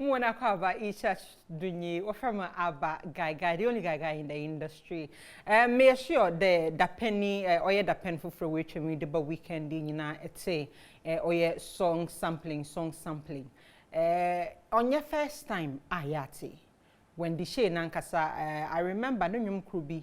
Mwana kwa aba Isha Dunyi, or from Aba Guy, the only guy in the industry. Make sure the penny or the pen for which we do the weekend in say or song sampling. On your first time, Ayati, when the Shay Nankasa, I remember no nyum krubi.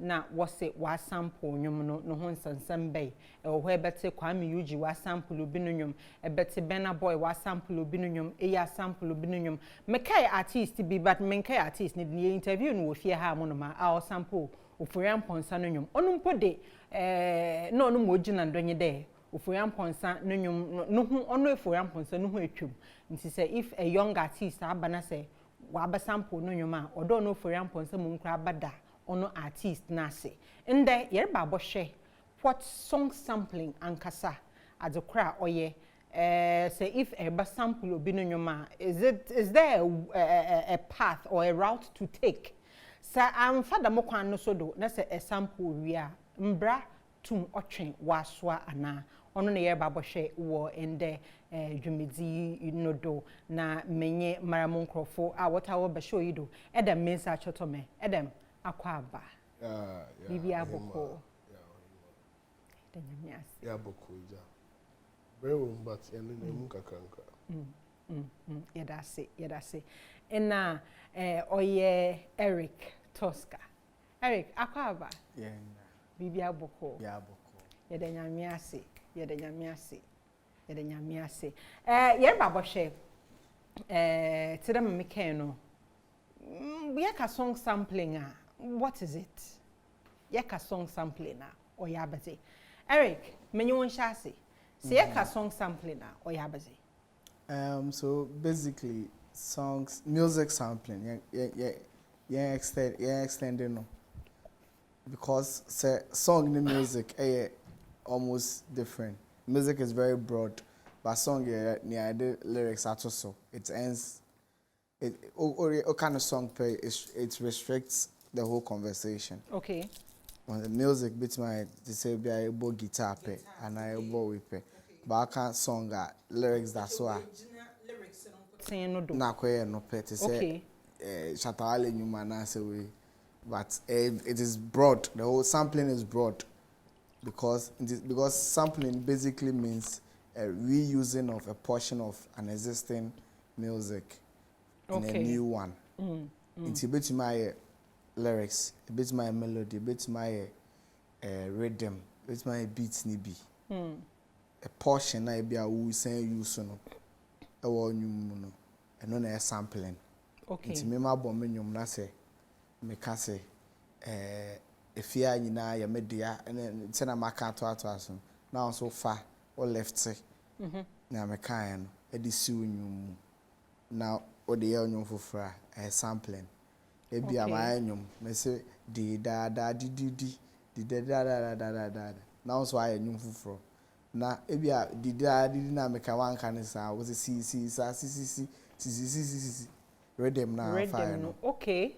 Na wase wa sample nyum no ho nsansam bay where bete Kwame Yuji wa sample obi no nyum bete Bena Boy wa sample obi no nyum ya sample obi no nyum mekai artist bi but menkai artist ni interview no wo fie ha mo no ma a sample oforian ponsa no nyum onu mpode no mo gina ndonye de oforian ponsa no nyum no ho onu oforian ponsa no ho atwum nti say if a young artist abana say wa ba sample no nyum a odo no oforian ponsa mu nkra bada ono artist nase inde yerba bohwe what song sampling ankasa adekra oye say if a sample obi no nyoma is there a path or a route to take sa am fada mo kwan no so do na say a sample wi a mbra tum otwen waswa ana ono ne yerba bohwe wo inde dwumedi no do na menye maramon krofo a what our be show you do EDEM MENSAH-TSORTORME EDEM Akwaba. Bibi aboko. Yeah, boko. Very well, but kakranka. Yeah, that's it. And now, oye Eric TOSCAR. Eric Akwaba. Yeah. Bibi aboko. Yeah, boko. Yedanyamiase. Yerba boshe. Today me mekeno. Yeka song sampling. What is it? Yeka song sampling or yabazi. Eric, menu on chassis. See yeka song sampling or yabazi. So basically, music sampling. Yeah, extending no. Because song in the music, almost different. Music is very broad, but song near the lyrics are also it ends. What kind of song play? It restricts the whole conversation. Okay. On the music, bit my to say be a able guitar pay and I able we pay, but I can't song lyrics that's why. Na kwe no pay to say. Shatawale nyuma na say we, but it is broad. The whole sampling is broad because sampling basically means a reusing of a portion of an existing music. In a new one. It's a bit my lyrics, a bit my melody, a bit my rhythm, a bit my beats nibi. A portion I be a who say you sono. A war new mono. And on a sampling. Okay. It's me my bominium na say me can say if you are in a media and then it's a market to us. Now so far or left say. Now me can edisi you now or the young for sampling. Maybe I'm a me say di da da di da da. Now so I new for. Na ebi a di da di na make one can say was see rhythm na fire no. Okay.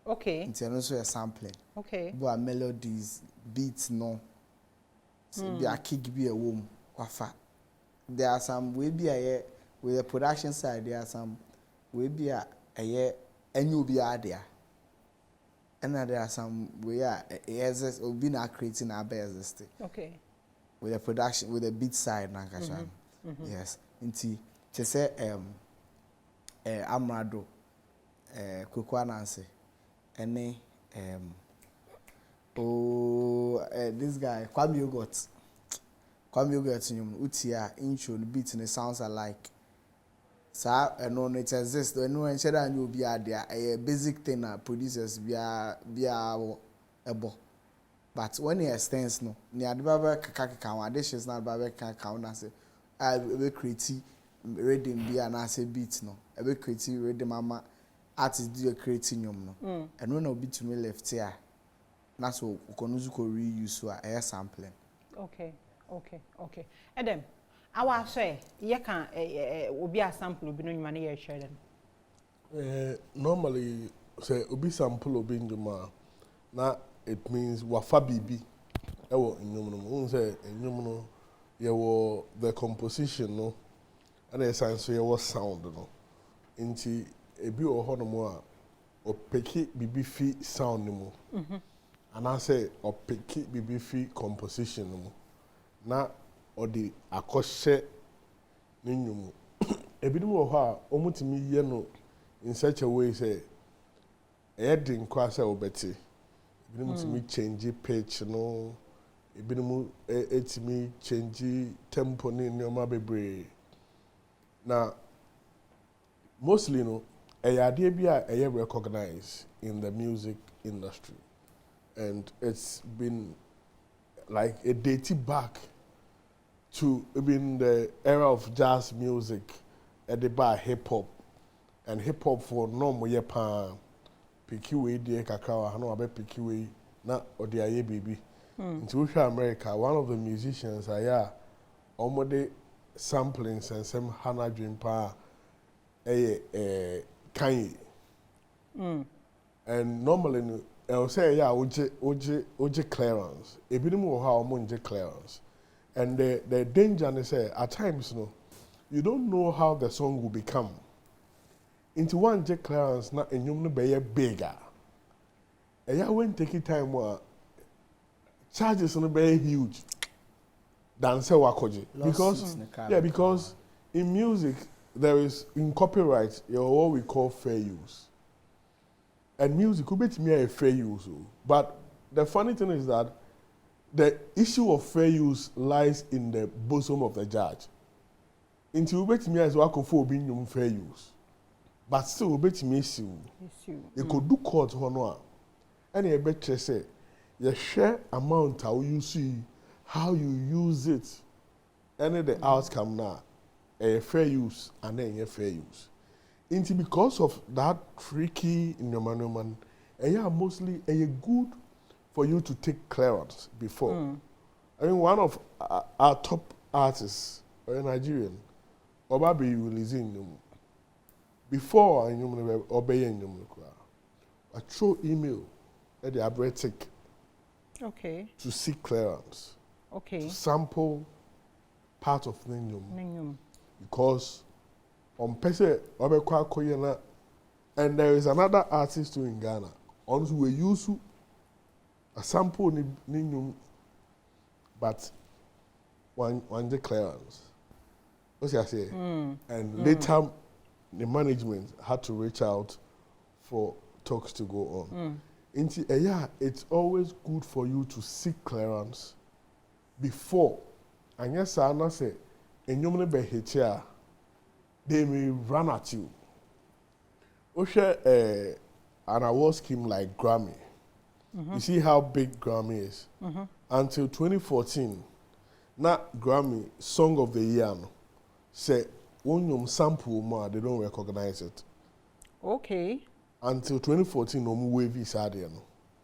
It's also a sampling. Okay. But melodies, beats no. So be a kick be a womb wafa. There are some we be a with the production side, there are some we be a year and you be there. And there are some we are exist or been creating our best. Okay. With the production, with the beat side, yes. Inti to say Amrado, Kukwa Nancy, and this guy Kwame Yogurt Utia intro the beat and it sounds alike. So no it exists. No one said that you be there. A basic thing producers be able. But when he extends no, near the barber kaka dishes not barber kaka na say I be creative reading be an say beat no. I be creative reading mama artist do creating no. And when no beat to me left here. Na so ukonuzu ko reuse so air sampling. Okay. EDEM, our say you can obi a sample obi no nyuma na ye share them. Normally say obi sample obi nduma na it means wafa bibi ewo enyum no say enyum no ye wo the composition no and the sense ye wo sound no Inti ebi o ho no mo a o peki bibi fi sound no mo. And I say o peki bibi fi composition no mo. Na o di akoshe ne nyumu. Ebi no ho a o mutimi ye no in such a way say e din kwa say obeti. Ebi no mutimi change pitch no. Ebi no etimi change tempo ne nyoma bebre. Na mostly no idea be a recognized in the music industry, and it's been like a dated back to even the era of jazz music at the bar hip hop, and hip hop for normal ye pan picky way de kakao hano abe picky way na odi aye baby into America. One of the musicians almost samplings and some Hannah Dream pa Kanye. And normally I'll say oje clearance. Ebi mu wo ha omo clearance. And the danger is at times you don't know how the song will become. Into one J clearance na enyum no be bigger. When take time charges no be huge than say wakoje. Because in music there is in copyright what we call fair use. And music could be to me a fair use. But the funny thing is that the issue of fair use lies in the bosom of the judge. Into me as wako being fair use. But still bet me issue. You could do court honor. And you better say the share amount how you see how you use it. Any the outcome now. A fair use and then a fair use. Into because of that tricky in your man, mostly a good for you to take clearance before. I mean, one of our top artists, a Nigerian, Obabi releasing them before I knew obeying them. I throw email at the Abretic. Okay. To seek clearance. Okay. To sample part of Ninyum. Because on Pese Obekwa Koyena, and there is another artist too in Ghana, on who we use a sample Ninyum, but one clearance. What's I say? And later the management had to reach out for talks to go on. It's always good for you to seek clearance before. And yes, I not say, and you may here, they may run at you. Osha an award scheme like Grammy. You see how big Grammy is. Until 2014, not Grammy Song of the Year. Say when you sample more, they don't recognize it. Okay. Until 2014, no more wavy sadie.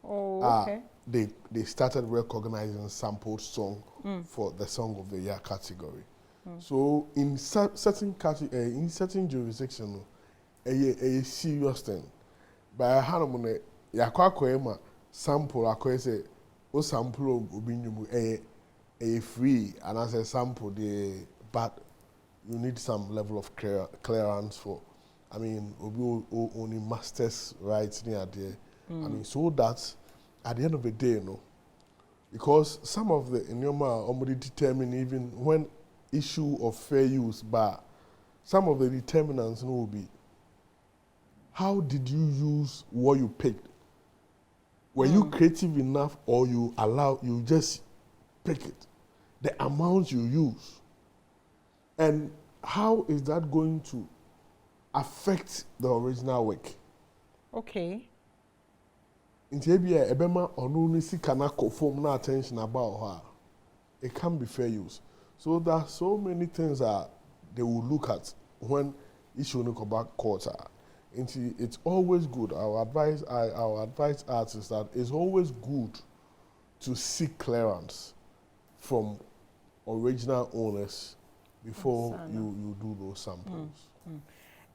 Okay. They started recognizing sampled song for the Song of the Year category. So in certain jurisdictions, a serious thing. By Hanamone, Yakwa sample akwe say o sample obinyumu a free and as a sample but you need some level of clearance for. I mean, only masters rights near there. I mean, so that at the end of the day, because some of the Inyoma already determine even when issue of fair use, but some of the determinants will be how did you use what you picked? Were you creative enough, or you just pick it? The amount you use, and how is that going to affect the original work? Okay. In Tibia, Ebema or no Kanako form no attention about her. It can be fair use. So there are so many things that they will look at when issue no come back court. It's always good. Our advice artists that it's always good to seek clearance from original owners before you do those samples.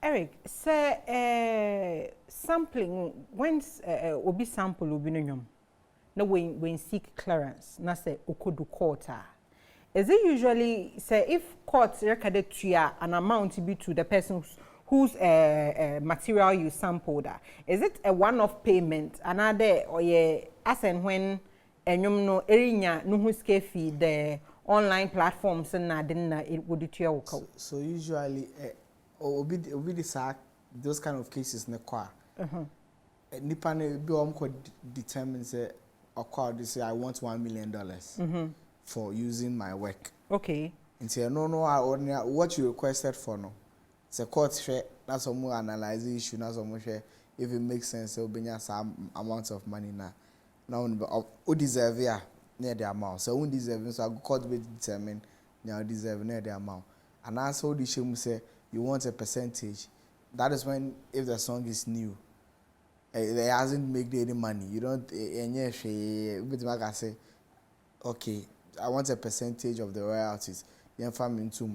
Eric, say sampling when obi sample obi no nyom. No when seek clearance, na say okodu court. Is it usually say if court recorded to an amount be to the person whose material you sampled. Is it a one-off payment? Another or as and when enyum no erinya no huske fee the online platforms and it would it your so usually obi the those kind of cases in the car. Nipa ne be could determine say or they say I want $1 million for using my work. Okay. And say no what you requested for no. It's a court share, that's some more analyze the issue, that's some more share if it makes sense, it'll be some amounts of money now. Now who deserve near the amount. So who deserve so I court will determine now deserve near the amount. And also the shame say you want a percentage. That is when if the song is new. It hasn't made any money. You don't I say, okay, I want a percentage of the royalties. You farm into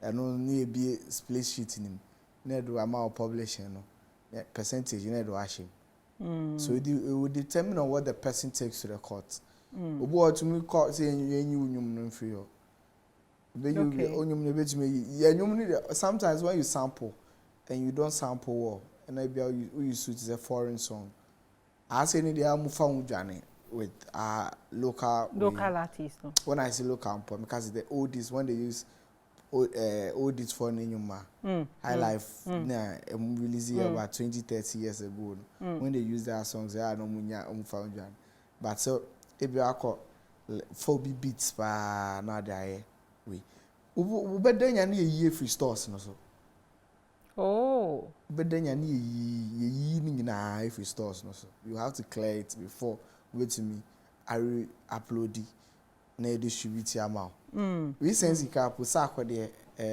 I don't need be split sheet in him. Near do amount publishing no percentage you need to ask him. So it will determine on what the person takes to the court. What to me court saying you free. Sometimes when you sample and you don't sample well, and maybe you suit is a foreign song. I say they are found journey with local artists. No? When I say local, because the oldies when they use oldies for Ninyuma, High Life, released about 20-30 years ago. When they use their songs, they are no munya found journey. But so if you are called 4B beats pa na there we. Ube then you need a year free stores no so. Oh. But then you need a free stores no so. You have to clear it before wait to me. I upload it. Na distribute amount. We sense it cap sakwa there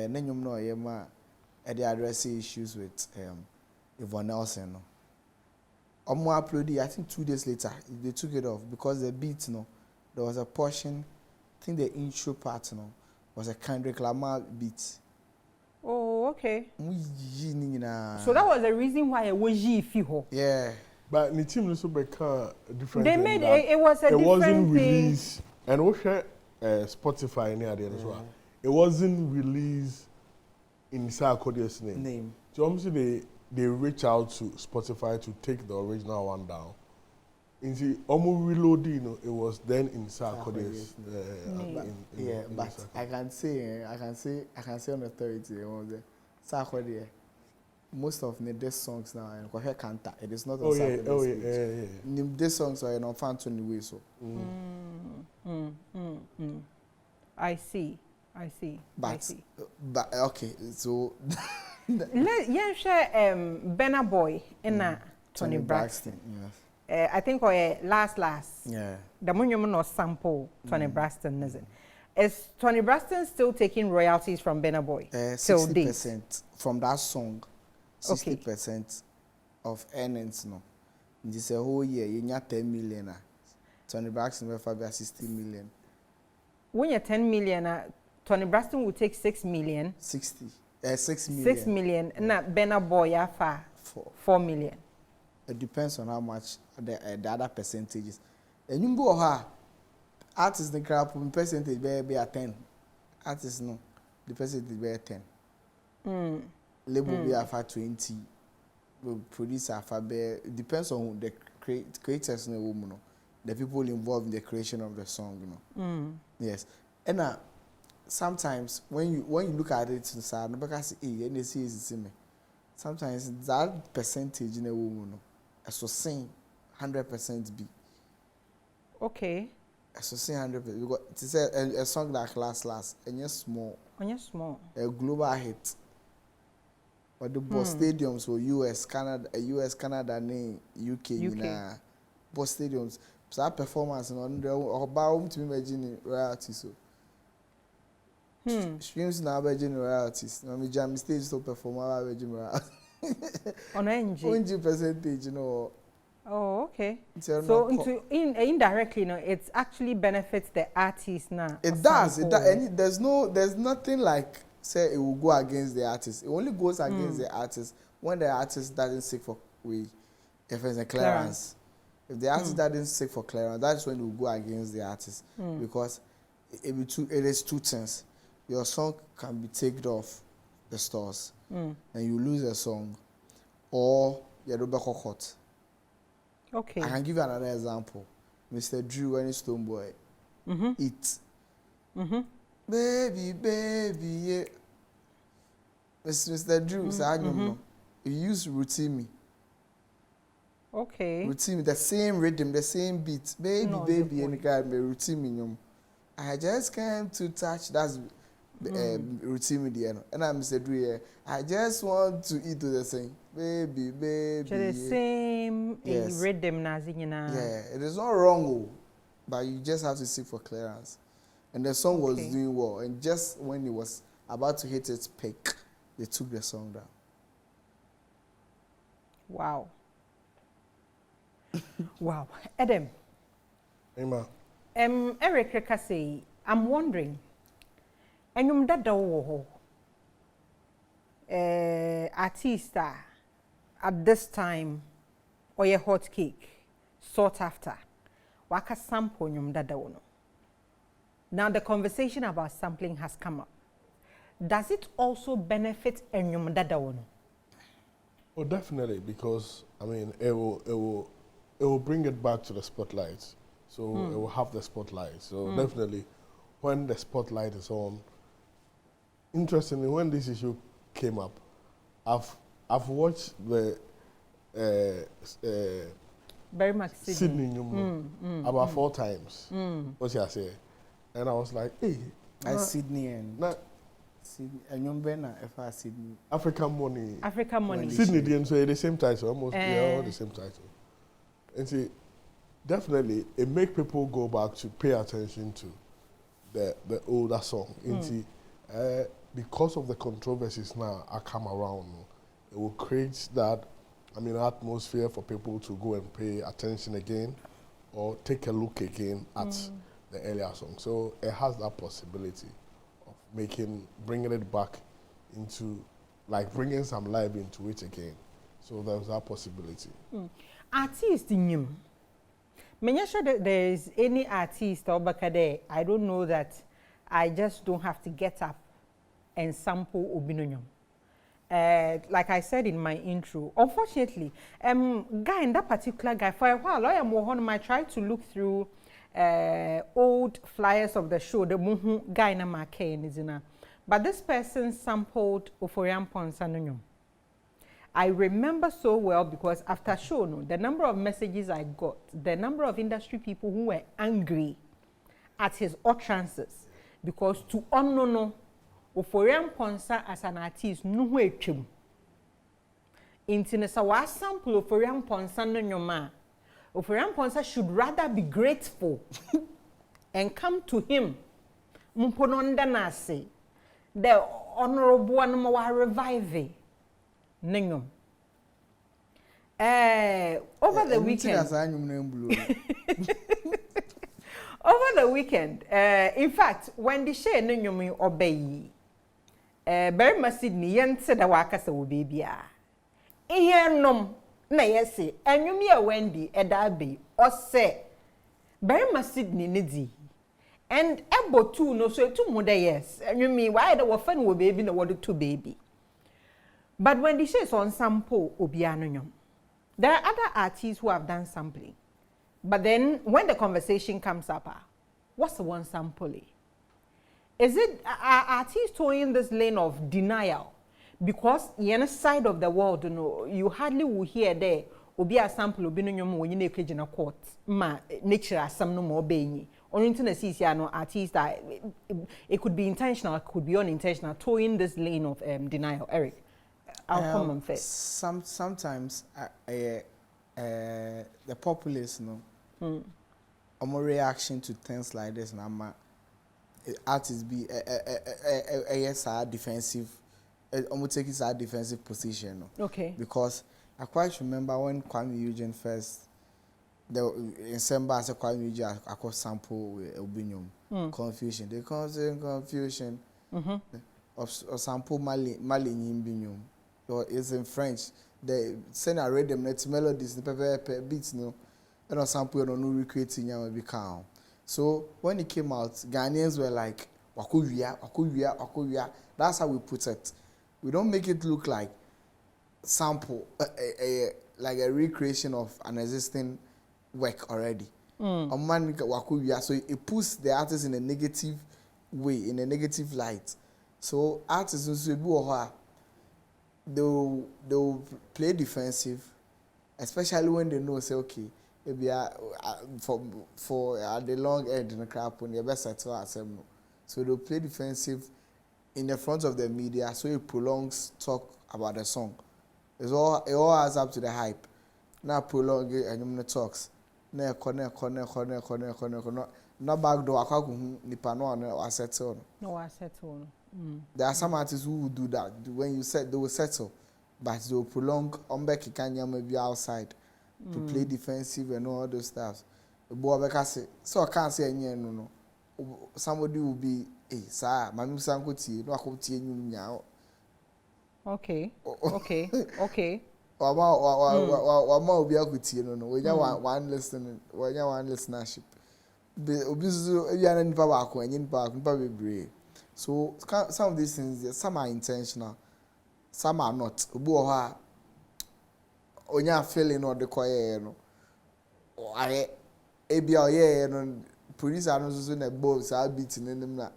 nenyum no yema the address issues with Yvonne Nelson no. Omo upload it I think 2 days later they took it off because the beat no there was a portion I think the intro part no was a Kendrick Lamar beat. Oh, okay. So that was the reason why it was Fiho. Yeah. But the team also became different. They made it was a different wasn't thing. Released, and we share Spotify near the end as well. It wasn't released in Sarkodie's name. So obviously they reach out to Spotify to take the original one down. In the reloading, it was then in Sarkodie's name. But I can say on authority, Sarkodie. Most of the songs now and Kohe Kanta. It is not on Saturday. These songs are not found to way so. I see. But okay, so yeah, share Benna Boy and Tony Braxton. Yes. I think last. Yeah. The monument no sample Tony Braxton isn't. Is Tony Braxton still taking royalties from Benna Boy? 60% from that song. 60% of earnings no. This a whole year you get 10 million. Tony Braxton will have 60 million. When you're 10 million, Tony Braxton will take 6 million. 6 million. 6 million. Na Benna Boy afa 4 million. It depends on how much the other percentages. And you go ha artists the crap percentage be at 10. Artists no the percentage be at 10. Label be at 20. Producer at it depends on the creators in the woman. The people involved in the creation of the song, you know. Yes. And sometimes when you look at it inside, because and they see it's me. Sometimes that percentage in a woman, so saying 100% be. Okay. So saying 100%. Because it's a song like last, and you're small. A global hit. But the boss stadiums for US, Canada, and UK. You know, boss stadiums. So that performance on the about to imagine royalties. So streams now imagine royalties. No, me jam stage to perform our imagine royalties. On NG percentage, you know. Oh, okay. So indirectly, you know, it actually benefits the artist now. It does. And there's nothing like say it will go against the artist. It only goes against the artist when the artist doesn't seek for if it's a clearance. If the artist doesn't seek for clearance, that's when it will go against the artist because it is two things. Your song can be taken off the stores, and you lose a song, or you do back hot. Okay. I can give you another example. Mr. Drew and his Stoneboy. It. Baby, baby, yeah. Mr. Drew, he used routine. Okay. Routine, the same rhythm, the same beat. Baby, No, baby, and the guy me routine. I just came to touch. That's routine with the end. And I'm Mr. Drew here. I just want to eat to the same. Baby, baby. The same rhythm, Nazina. Yeah, it is not wrong, but you just have to seek for clearance. And the song was doing well, and just when it was about to hit its peak, they took the song down. Wow. Wow. Edem. Emma. Eric Rekase, I'm wondering, enyum dada wo artista at this time or your hot cake sought after waka sample enyum dada wo no. Now the conversation about sampling has come up. Does it also benefit enyum dada wo no? Oh, definitely, because I mean it will bring it back to the spotlight. So it will have the spotlight. So definitely, when the spotlight is on. Interestingly, when this issue came up, I've watched the very much Sydney about 4 times. What I say, and I was like, hey, Sydney and Sydney and Yombena FR Sydney. African money. Sydney didn't say the same title, almost all the same title. And see, definitely it make people go back to pay attention to the older song. And see, because of the controversies now I come around, it will create that atmosphere for people to go and pay attention again or take a look again at the earlier song. So it has that possibility of bringing it back into, like bringing some life into it again. So there's that possibility. Artist in you. I'm not sure that there is any artist or bakade. I don't know that. I just don't have to get up and sample Obinonyum. Like I said in my intro, unfortunately, guy in that particular guy, for a while, I tried to look through old flyers of the show, the Muhu guy na Makane, but this person sampled Oforian Ponsanonyum. I remember so well because after show, the number of messages I got, the number of industry people who were angry at his utterances, because to no Oforian Ponsa as an artist, no way chum. Intinesa wa sample Oforian Ponsa no nyoma. Oforian Ponsa should rather be grateful and come to him. Mpononda nase. The honorable one wa revive. Ningum. Over the weekend. Over the weekend, in fact, when the share Ningum obey, very much Sydney, yen said a wakasa will be bia. Here nom, na yesi, and you me a Wendy, a derby, or say, very much Sydney niddy. And ebo two no so 2 more years, and you mean why the waffen will baby no water to baby. But when the share is on sample obianonyum, there are other artists who have done sampling. But then when the conversation comes up, what's the one sample? Is it artists towing this lane of denial? Because in side of the world, you hardly will hear there obi a sample obi no nyom when you na court ma nature asam no more being on internet sees no artist that it could be intentional, it could be unintentional, towing this lane of denial. Eric, I'll come on first. Sometimes the populace more reaction to things like this and artists be a defensive almost taking a defensive position. Okay. Because I quite remember when Kwame Eugene first in December as a Kwame Eugene I could sample with Obinum confusion. They cause confusion of sample Mali Nyimbinum. It's in French. They send a rhythm, it's melodies, the beats and sample no recreating and be calm. So when it came out, Ghanaians were like, Wakuya. That's how we put it. We don't make it look like sample, like a recreation of an existing work already. So it puts the artist in a negative way, in a negative light. So artists they'll play defensive, especially when they know, say, okay, maybe for at the long end in the crap when you best settle assembly. So they'll play defensive in the front of the media, so it prolongs talk about the song. It all adds up to the hype. Now prolong it and you talks. Na corner. Not back door. Nipa no settle. No, settle. There are some artists who will do that. When you said they will settle, but they will prolong. Umbeki Kanya maybe outside to play defensive and all those stuff. So I can't say any no. Somebody will be, hey, sir, my music uncle tea, no, I could tea you now. Okay. Wama obi akuti no we nya one listenership obi so e ya nipa ba ko enyi nipa bebre. So some of these things, some are intentional, some are not. Obi o ha onya feeling or the koye no aye ebi o ye no producer no so na bob sa beat nim na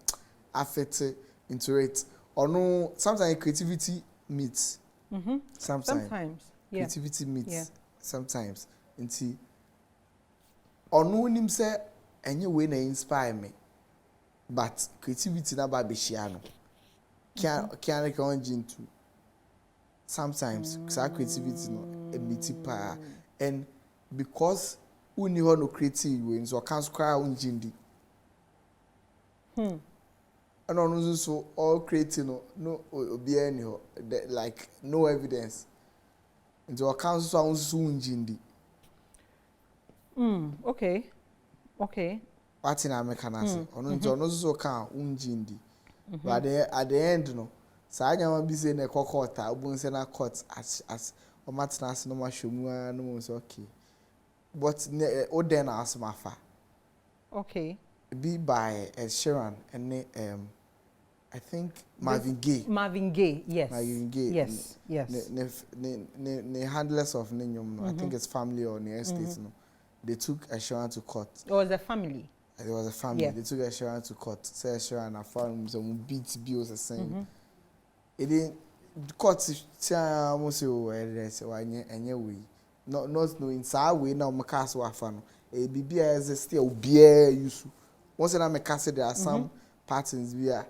affect into it or no. Sometimes creativity meets. Sometimes. Yeah. Creativity meets. Yeah. Sometimes. Nti onu nim say enye we na inspire me, but creativity na ba be share no can into sometimes creativity no emiti pa, and because uni ho no creative we so can square unjindi and on so all creating no obi any like no evidence into account so unjindi. Okay. What in America na say on so can unjindi. But at the end no sa anya be say na court obun say na court as o matnas no ma shomu no so okay, but o den as mafa. Okay. Be by Sharon and I think Marvin Gaye. Yes. Marvin Gaye. Yes. The handlers of Ninyum, I think it's family or near estate. No, they took Sharon to court. It was a family. It was a family. Yeah. They took Sharon to court. Say Sharon and found some beat bills the same. It didn't court. Say almost why anyway. Not knowing sa way now. Makas wa fan. A BB as still beer use. Once I make case there are some patterns beer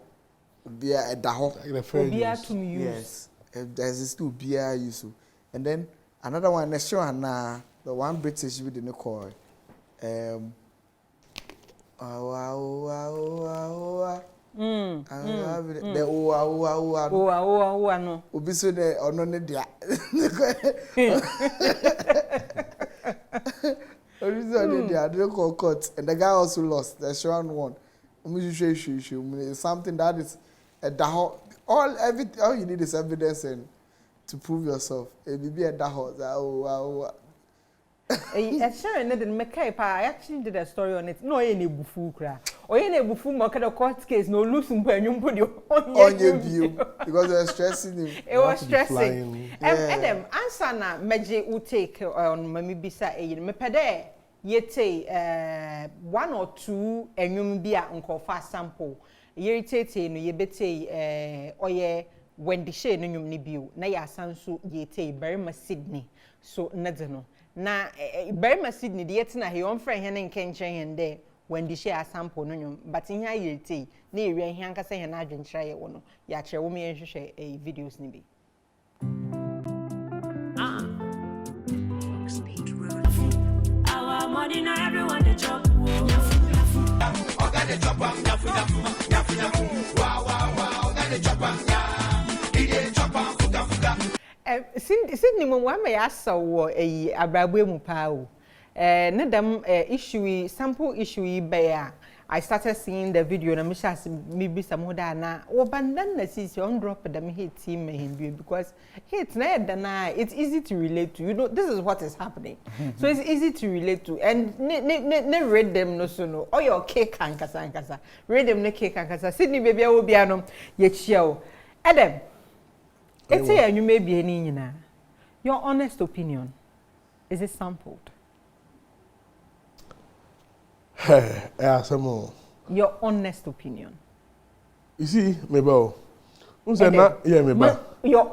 a daho. Beer to me use. Yes, there's still beer use. And then another one next show and the one British we didn't call. The no. Obi so the ono ne dia. They call court, and the guy also lost. The Sharon won. It's something that is all you need is evidence and to prove yourself. It be a daho. Sharon didn't make I actually did a story on it. No any bufu kra. Or any bufu mo kada court case no losing when you put on your view because it was stressing him. It was stressing. Edem answer na meje will take on mami bisa me pede yete 1 or 2 enyum bia nkofa sample. Yetete no yebete oye when the shade enyum ni bio na ya sanso yete Berima Sydney. So nadeno na Berima Sydney de yete na he on friend hen nkenchen hen de when the share sample no nyum but in here yete na ewie hen kasa hen adwenkyra ye wo no ya kire wo me hwehwe videos ni bi. Our money now everyone the chop. The chop Sydney mo wa me asa wo abrabo mu pa o. Ne dem issue sample issue be a I started seeing the video na maybe some other na wo bandan na see on drop them hate team because hate na it's easy to relate to. You know this is what is happening. So it's easy to relate to and ne read them no so no. Or your cake and kasa. Read them ne cake and kasa. Sydney baby will be anom ye chia o. Edem It's here you may be any nyina. Your honest opinion, is it sampled? Yeah, some more. Your honest opinion. You see, maybe. Your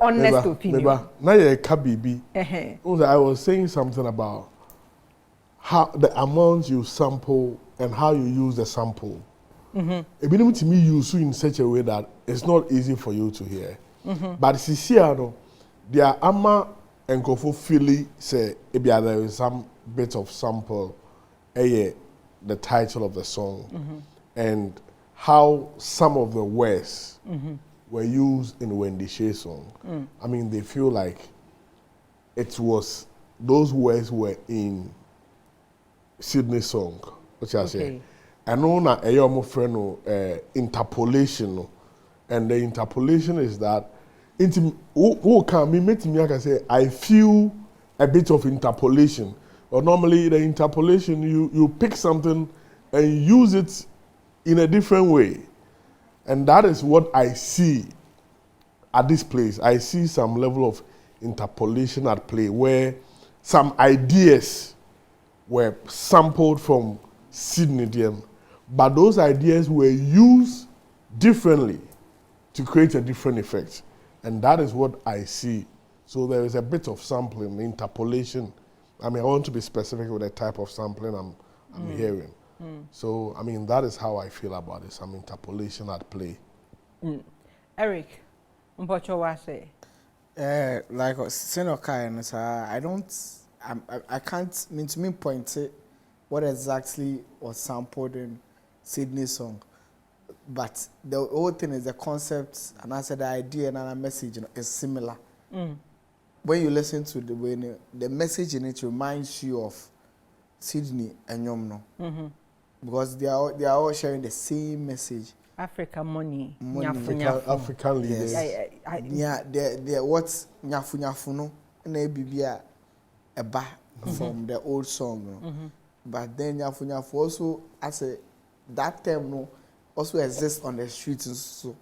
honest opinion. Now you kabibi. I was saying something about how the amount you sample and how you use the sample. It to me use in such a way that it's not easy for you to hear. But Siciano, there are ama and Kofu Philly say there is some bit of sample, the title of the song, and how some of the words were used in Wendy Shea song. I mean, they feel like those words were in Sydney song, which I say. And know na eyomo friend interpolation, and the interpolation is that who can me make me say I feel a bit of interpolation. But normally the interpolation you pick something and use it in a different way, and that is what I see at this place. I see some level of interpolation at play where some ideas were sampled from Sydney EDEM, but those ideas were used differently to create a different effect. And that is what I see. So there is a bit of sampling, interpolation. I mean, I want to be specific with the type of sampling I'm hearing. So, I mean, that is how I feel about it, some interpolation at play. Eric, what you say? Like Senokai, I can't mean to me point it what exactly was sampled in Sydney's song, but the whole thing is the concept, and I said the idea and the message is similar. When you listen to the message in it reminds you of Sydney and Yomno, because they are all sharing the same message. African money. African leaders. Yeah, the what's nyafu nyafu no, na a ba from the old song. But then nyafu nyafu also as that term no also exists on the streets so.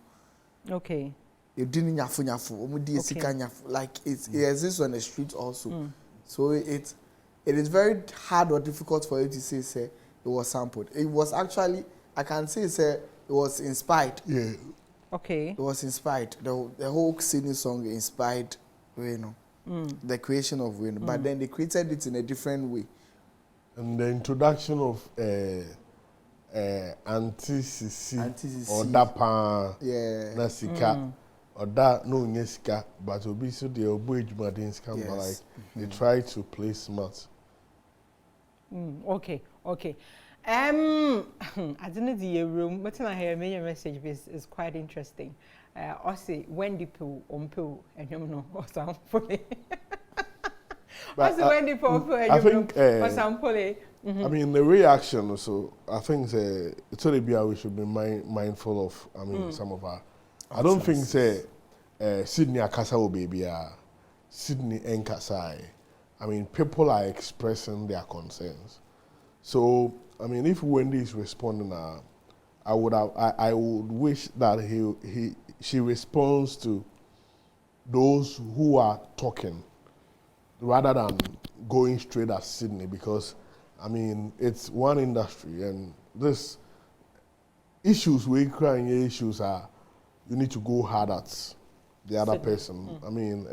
Okay. You didn't nyafu nyafu, omudi sika nyafu, like it exists on the street also. So it is very hard or difficult for you to say it was sampled. It was actually, I can say it was inspired. Yeah. Okay. It was inspired. The whole Sydney song inspired the creation of Wayne, but then they created it in a different way. And the introduction of anti-CC or Dapa, Nasika, or that no Nesika, but Obiso the Obuj Madins come like they try to play smart. Okay. I didn't see a room, but I hear a message is quite interesting. Also, when people on pill and you know, or something. Also, when people and you know, or something. I mean, the reaction, so I think it's only we should be mindful of, I mean, some of our. I don't think Sydney Akasa will be Sydney Enkasai. I mean, people are expressing their concerns. So, I mean, if Wendy is responding, I would wish that she responds to those who are talking rather than going straight at Sydney, because I mean, it's one industry, and this issues we crying issues are you need to go hard at the other person. I mean,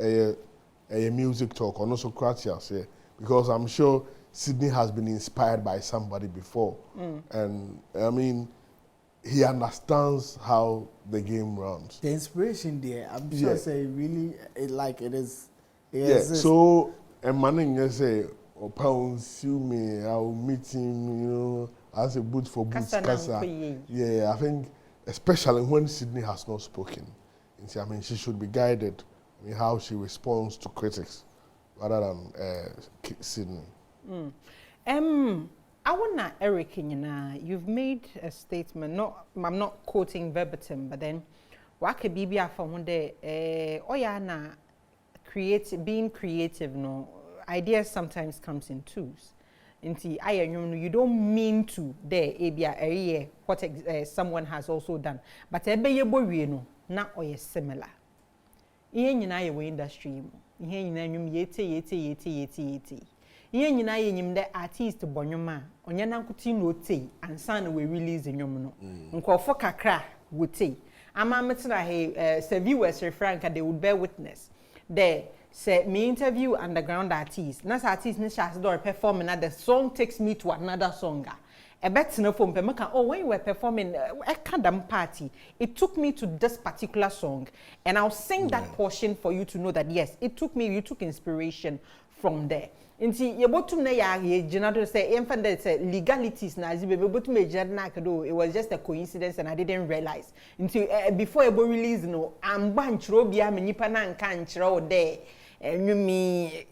a music talk or no Socrates, because I'm sure Sydney has been inspired by somebody before, and I mean, he understands how the game runs. The inspiration there, I'm sure, say really it is. Yeah. So, a man you say, or pounds, sue me, I'll meet him, you know, as a boot for boots. Yeah, I think, especially when Sydney has not spoken, I mean, she should be guided in how she responds to critics rather than Sydney. I want to, Eric, you've made a statement. I'm not quoting verbatim, but then, what could be for one day? Being creative, no ideas sometimes comes in twos. You don't mean to what someone has also done, but no, not or similar. ihe nyina ye we industry mu ihe nyina nwum yete ihe nyina ye nyim de artist bonyoma onye nankuti no tei ansa na we release nwum no nkofo kakra wote ama metira he se viewers refrank they would bear witness there say me interview underground artist na artist ni shas do perform na the song takes me to another song a bet no for meka oh when you were performing a kadam party it took me to this particular song and I'll sing that portion for you to know that yes you took inspiration from there. Inti ye botum na ya general say infant say legalities na zibe botum e na kado it was just a coincidence and I didn't realize until before ebo release no amba nchiro bia me nipa na nka nchiro there enwumi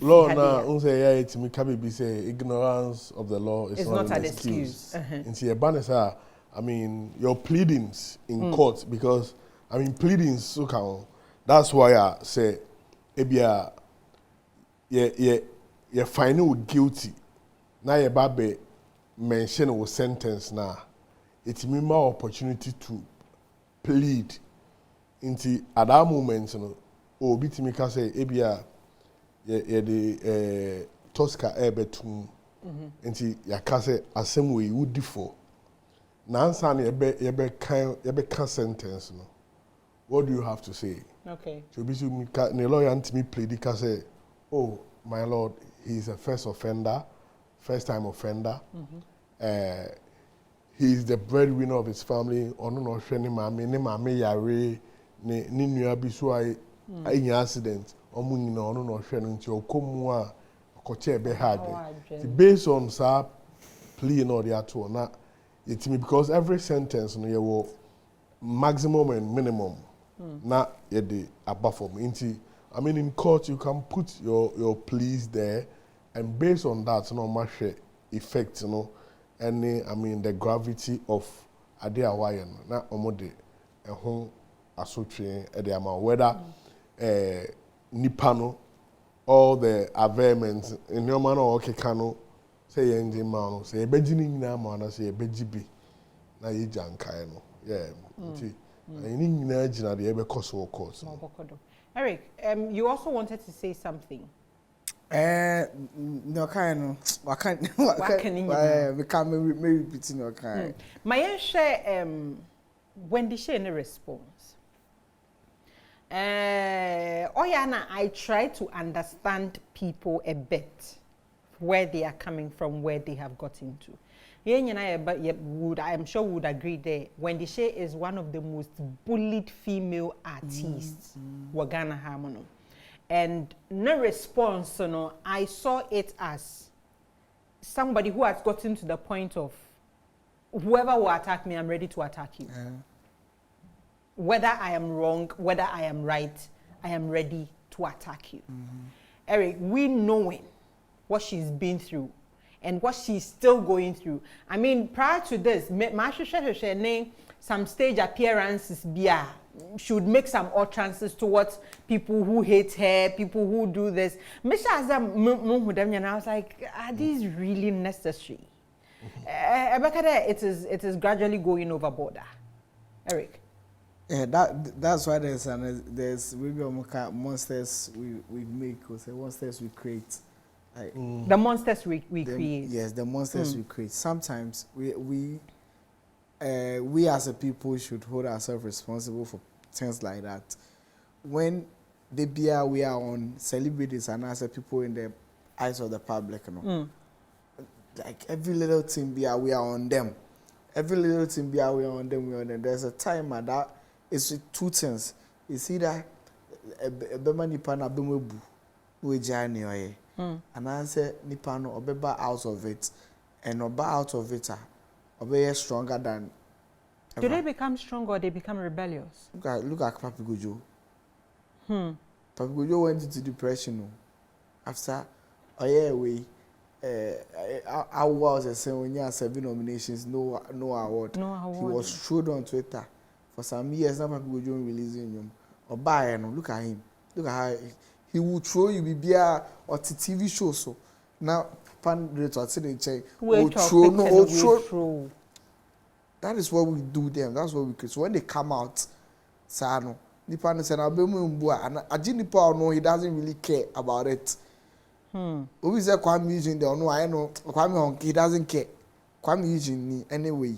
law na unse ya etimi ka be say ignorance of the law is not an excuse. Inti eba na say I mean your pleadings in court because I mean pleadings so can that's why I say ebia ye find you guilty na ye babe mention with sentence na it mean more opportunity to plead into at that moment no obi timi ka say ebia ye the TOSCAR betum into ya ka say asem we would for na answer na ye be kan sentence no what do you have to say? Okay, so be me lawyer antimi plead ka say oh, my Lord, he is a first time offender. He is the breadwinner of his family. Ono no hwe ne mame yare ne nua bi so ai accident. Omo nyina ono no hwe no nti okomu a okoche be hard. Based on sa plea no dey ato na yetimi because every sentence no ye maximum and minimum na ye dey above for me. I mean, in court, you can put your pleas there, and based on that, much effect, any, I mean, the gravity of Ade Hawaii, na omode, home association, whether Nipano, all the averments, in your man or Kekano, say engine man, say beginning now, man, say bejibi, na ye jankaino, yeah, in Nigeria, the ever cost of course. Eric, you also wanted to say something. No kind. What can we can't repeat no kind. My share when they share a response. Oyana, I try to understand people a bit where they are coming from, where they have gotten to. I'm sure would agree there. Wendy Shea is one of the most bullied female artists Wagana Harmono. And no response, I saw it as somebody who has gotten to the point of whoever will attack me, I'm ready to attack you. Whether I am wrong, whether I am right, I am ready to attack you. Eric, we knowing what she's been through and what she's still going through. I mean, prior to this, some stage appearances should make some utterances towards people who hate her, people who do this. And I was like, are these really necessary? It is gradually going overboard. Eric. Yeah, that's why there's maybe monsters we make or say monsters we create. The monsters we create. Yes, the monsters we create. Sometimes we as a people should hold ourselves responsible for things like that. When we are on celebrities and as a people in the eyes of the public, like every little thing we are on them. Every little thing we are on them. There's a time at that it's two things. You see that a bema nipa na bemebu we journey oye. And I say nipa no obeba out of it, and oba out of it obe stronger than ever. Do they become stronger or they become rebellious? Look at Papi Gojo. Papi Gojo went into depression after a year away. I was saying when you had 7 nominations, no award. No award. He was trolled on Twitter for some years. Now Papi Gojo releasing him. Or buy look at him. Look at how he will throw you be or TV show so now pan rate or say throw. That is what we do them. That's what we create. So when they come out, Sano, nipa no say na be mu mbu a agi nipa no he doesn't really care about it. Obi say Kwame Eugene there no I know Kwame he doesn't care. Kwame Eugene anyway.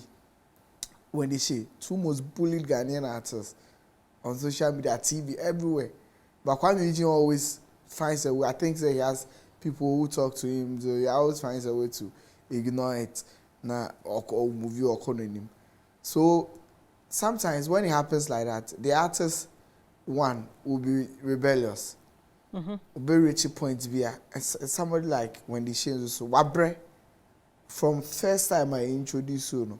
When they say two most bullied Ghanaian artists on social media, TV, everywhere. But Kwame Eugene always finds a way. I think he has people who talk to him, so he always finds a way to ignore it, or movie or calling him. So sometimes when it happens like that, the artist one will be rebellious. Will be reaching point be somebody like when they change so Wabre. From first time I introduced you,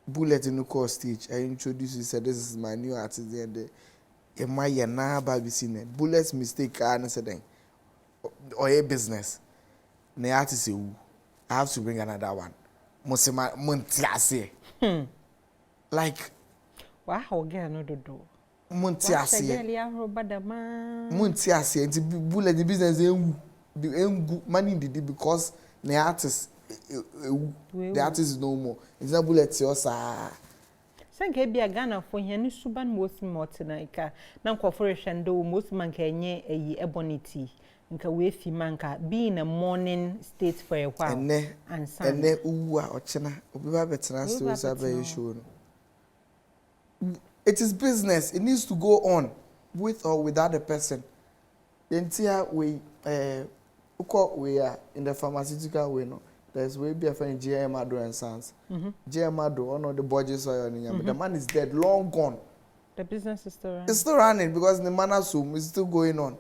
Bullet in the core stage, I introduced you, said this is my new artist, and my yana baby seen Bullet's mistake and said or a business. The artist say, I have to bring another one. Mosema Montiase. Like wow, girl, no do. Montiase. Montiase, and the Bullet the business money did it because the artist is no more. It's not Bullet yosa. Sanke bia Ghana for here ni suban most mortinaika. Na nkofore do most man kenye eyi ebonity. Nka we fi manka be in a morning state for a while. And uwa ochena obi ba betena so sabe show no. It is business. It needs to go on with or without the person. Yentia we we are in the pharmaceutical way no. There's way be a friend GM Ado and Sons. GM Ado, one of the budgets are on but the man is dead, long gone. The business is still running. It's still running because the man is still going on.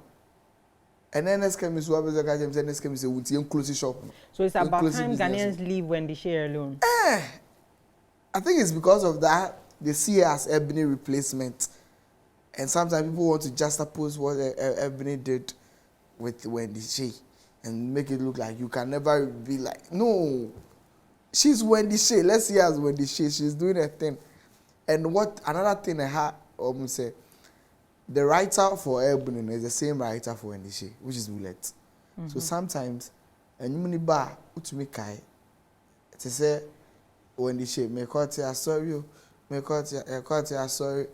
And then next came is what was the guy and next came is a inclusive shop. So it's about time Ghanaians leave when they share alone. I think it's because of that they see it as Ebony replacement. And sometimes people want to juxtapose what Ebony did with Wendy Shea. And make it look like you can never be like, no, she's Wendy Shea. Let's see her as Wendy Shea. She's doing her thing. And what another thing I had say, the writer for Ebony is the same writer for Wendy Shea, which is Bullet. So sometimes, and you many bar utumi kai, to say Wendy Shea, me caught ya sorry, me caught ya sorry.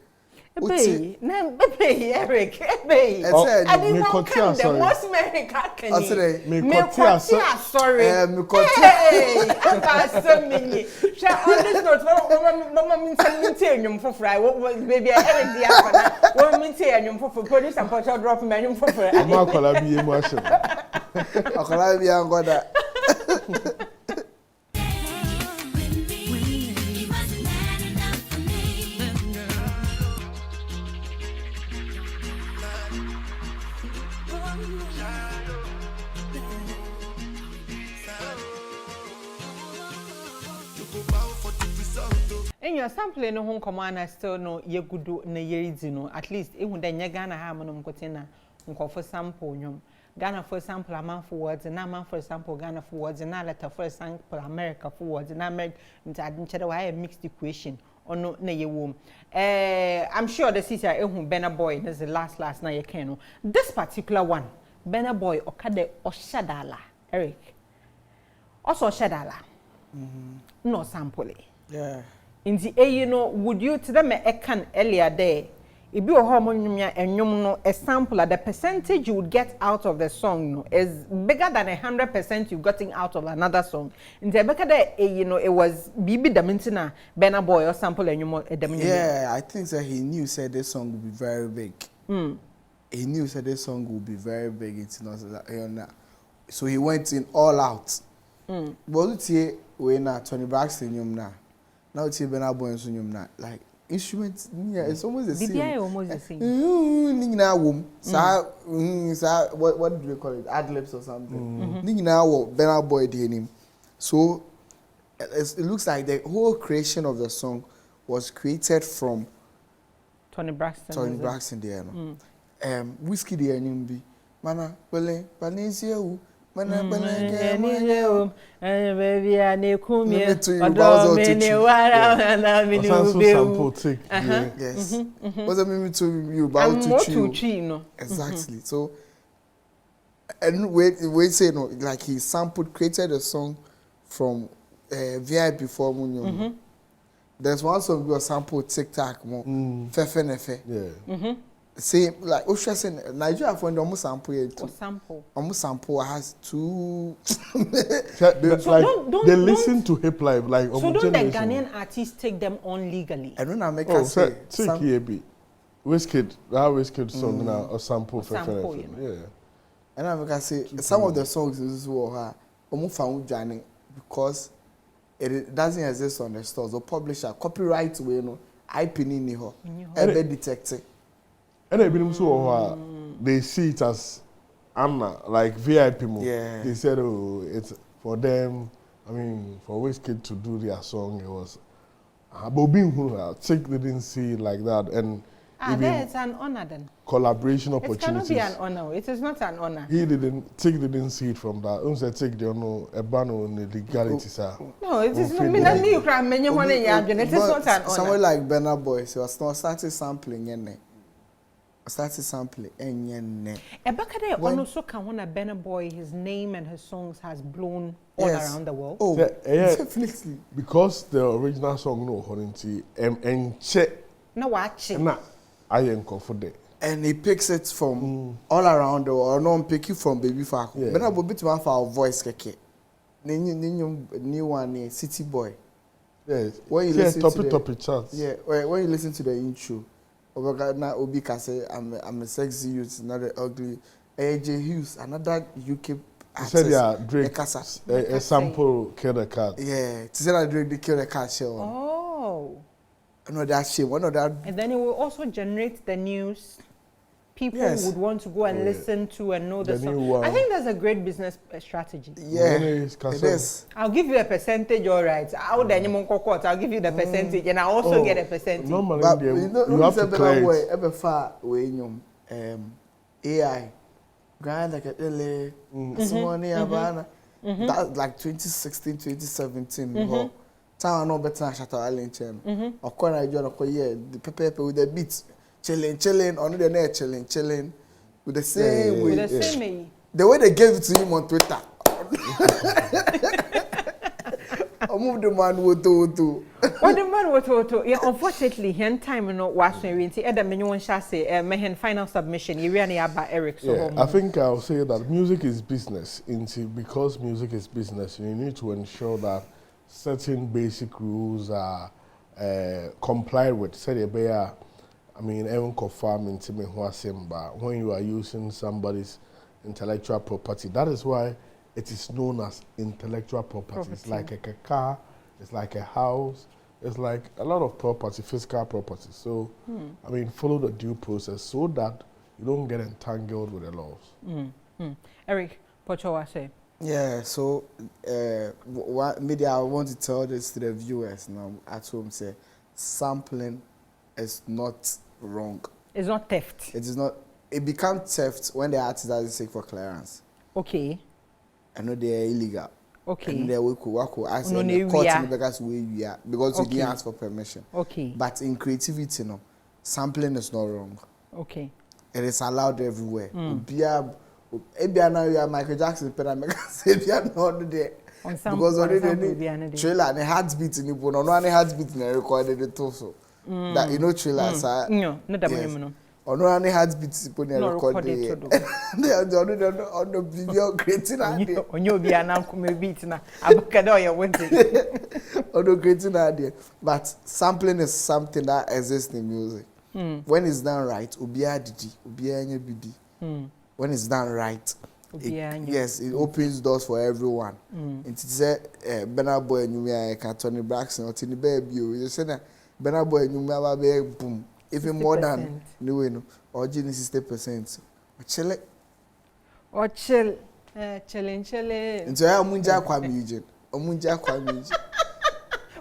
Ebe, Eric, Ebe. I didn't know the most American can you. Me sorry. Me hey, I'm so many. Shall on this note, Mama means something for fry. What baby Eric the after? What means you for produce and put your drop menu for fry. I'm not gonna be emotional. I'm gonna be angoda. In your sampling no home command still no ye gudu na yerizi no at least ehun da nya Ghana ha mo mkote na nkofo sample nyom Ghana for sample amount forwards na man for sample Ghana forwards na letter for sample America forwards na America nti adinchede wa a mixed equation ono na ye wom I'm sure the sister ehun Benna Boy this is the last na ye ken no this particular one Benna Boy okade oshadala Eric also oshadala no sample yeah. In the would you to them a can earlier there? If you harmonia and no a sample, the percentage you would get out of the song is bigger than 100% you've gotten out of another song. In the back there, it was Bibi Damintina, Benna Boy or sample and you yeah, I think that he knew said this song would be very big. He knew said this song would be very big. So he went in all out. But we na Tony Braxton now. Now it's Benna Boy and Sunyum na like instruments. Yeah, it's almost the same. BBI almost the same. What do they call it? Ad-libs or something. Benna Boy did him. So it looks like the whole creation of the song was created from Tony Braxton. Tony Braxton there. Whiskey there be. Mana Bele Valencia. Baby, I need come here. Yes. What's that mean to you about to chew? Exactly. So, and wait, say no, like he sampled, created a song from VIP for Munyom. There's one song we sample TikTok mo. Fefe nefe. Yeah. Same like saying Nigeria for the almost sample it too. Sample. Almost sample has two. They listen to hip life like. So don't the Ghanaian artists take them on legally? I don't know make us say. Take here be. Wizkid, that Wizkid song now or sample for yeah. And I make say some of the songs is what almost found Johnny because it doesn't exist on the stores or publisher copyright way no IP ni ho ever detected. And I believe so they see it as Anna like VIP mo. Yeah. They said oh it's for them. I mean for Wizkid to do their song it was Bobby Tick didn't see it like that and it's an honor then. Collaboration opportunities. It cannot be an honor. It is not an honor. Tick didn't see it from that. Unse Tick they know a ban on the legality sir. No, it is not. It is not an honor. Someone like Burna Boy, so I started sampling yenne. Started sampling yenne. Ebakade also can when a Burna Boy, his name and his songs has blown all around the world. Oh, yeah, definitely. Because the original song no honinti and check. No watch it. Nah, I am confident. And he picks it from all around the world. No, pick it from Baby Fako. Yeah. But I will bit one for our voice keke. New one, City Boy. Yes. When you listen to the topic charts. Yeah, when you listen to the intro, Obagana Obi can say I'm a sexy youth, not an ugly. AJ Hughes, another UK artist. He said yeah, Drake. A sample kill the cat. Yeah, to say that Drake kill the cat show. Oh. No, that shit. One of that. And then it will also generate the news. People would want to go and listen to and know the song. I think that's a great business strategy. Yeah, it is. I'll give you a percentage, all right. I'll give you the percentage, and I also get a percentage. Normally, but you have to clear it. Ever far when AI, grind like a that's like 2016, 2017. Town no better than Shatter Island channel. Of course, I join the paper with the beats, chilling, on the net, chilling, with the same way. With the same way. The way they gave it to him on Twitter. I moved the man with to. What the man with to? Yeah, unfortunately, here time no was when we see EDEM mention shall say mehen final submission. You really about Eric. So yeah, I think I'll say that music is business. Because music is business, you need to ensure that certain basic rules are complied with. Say I mean, even confirm into me who when you are using somebody's intellectual property, that is why it is known as intellectual property. It's like a car, it's like a house, it's like a lot of property, physical property. So, I mean, follow the due process so that you don't get entangled with the laws. Eric, what you say? Yeah, so maybe I want to tell this to the viewers now at home. Say, sampling is not wrong. It's not theft. It is not. It becomes theft when the artist doesn't seek for clearance. Okay. I know they are illegal. Okay. And they will ask the court because you didn't ask for permission. Okay. But in creativity, no, sampling is not wrong. Okay. It is allowed everywhere. Now you are Michael Jackson, but I'm not there. Because already trailer and the heartbeat in the bone, no any heartbeat in the recorded it also. That you know trailers are no, not that no. Or no any heartbeat in the recorded. They are on the video creating idea. On you be an uncle beat now. Abacado you want it. On the creating idea. But sampling is something that exists in music. When it's done right, ubia didi, ubia nye bidi. When it's done right, it opens doors for everyone. And it's a Burna Boy and you Tony Braxton or Tiny Baby. You say that Burna Boy and you boom, even more than no or Genesis 60%. Or chill, chilling. And so I'm Munja Kwamijin. Omunja Kwamijin.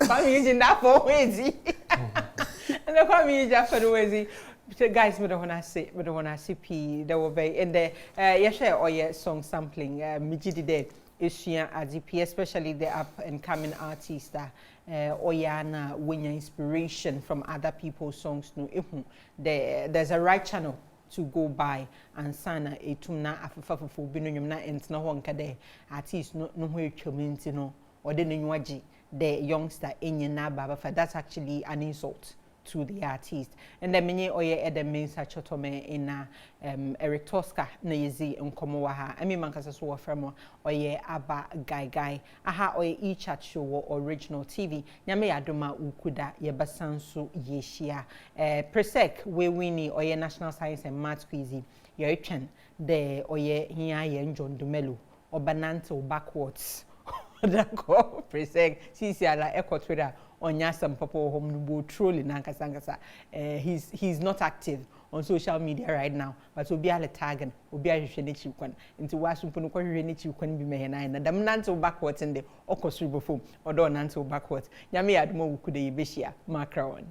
Kwamijin that for Wazy. And the Kwamijin for the Wazy. Guys, we don't want to see P. There will be in the share song sampling. Mijidi de issue ADP, especially the up and coming artists that Oyana win your inspiration from other people's songs. No, there's a right channel to go by and sana etumna afafafo binonyum na entna ho nkade artist no ho community no or de nwaji the youngster enyina baba for that's actually an insult to the artist. And then many oye EDEM MENSAH-TSORTORME in Eric TOSCAR na yezi nkomo wa ha. Emi mankasa so wa fremo oye aba guy. Aha oye e-chat show wo original TV. Nyame yadoma ukuda yebasansu yeshia. Presec we winnie oye National Science and Maths quiz. Yoitwen de oye hiya ye John Dumelu obanante o backwards. Dako presec sisi ala equatorial onya some papa home no trolling nankasa. He's not active on social media right now, but obi ala tagging obi ahwehwe ne chikwan nti wasumpo no kwahwehwe ne chikwan bi mehena na dam nante o backwards nde okosuri bofom odo nante o backwards nyame yadoma wukude yebehia makra one.